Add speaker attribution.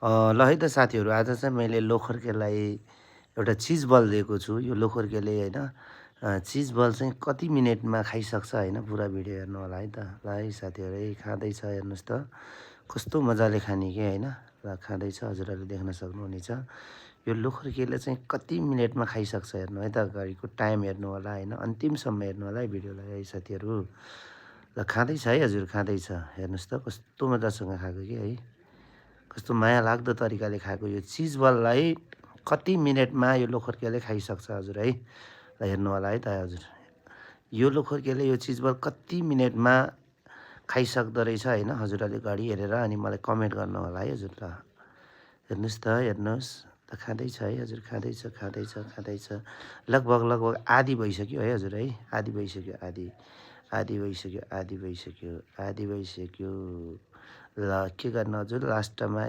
Speaker 1: ल है त साथीहरू, आज चाहिँ मैले लोखर्केलाई एउटा चिज बल दिएको छु। यो लोखर्केले होइन चिज बल चाहिँ कति मिनटमा खाइसक्छ होइन, पुरा भिडियो हेर्नु होला है त। ल है साथीहरू, खाँदैछ हेर्नुहोस् त, कस्तो मजाले खाने कि होइन। ल खाँदैछ, हजुरहरूले देख्न सक्नुहुनेछ। यो लोखर्केले चाहिँ कति मिनटमा खाइसक्छ हेर्नु है त, घरिको टाइम हेर्नु होला होइन, अन्तिमसम्म हेर्नु होला है भिडियोलाई है साथीहरू। ल खाँदैछ है हजुर, खाँदैछ हेर्नुहोस् त, कस्तो मजासँग खाएको कि है, कस्तो माया लाग्दो तरिकाले खाएको। यो चिज बललाई कति मिनटमा यो लोखर्केले खाइसक्छ हजुर है। ल हेर्नु होला है त हजुर, यो लोखर्केले यो चिज बल कति मिनटमा खाइसक्दो रहेछ होइन। हजुरहरूले घडी हेरेर अनि मलाई कमेन्ट गर्नु होला है हजुर। ल हेर्नुहोस् त, हेर्नुहोस् त, खाँदैछ है हजुर, खाँदैछ खाँदैछ खाँदैछ। लगभग आधी भइसक्यो है हजुर है, आधी भइसक्यो, आधी भइसक्यो, आधी भइसक्यो, आधी भइसक्यो। ल के गर्नु हजुर, लास्टमा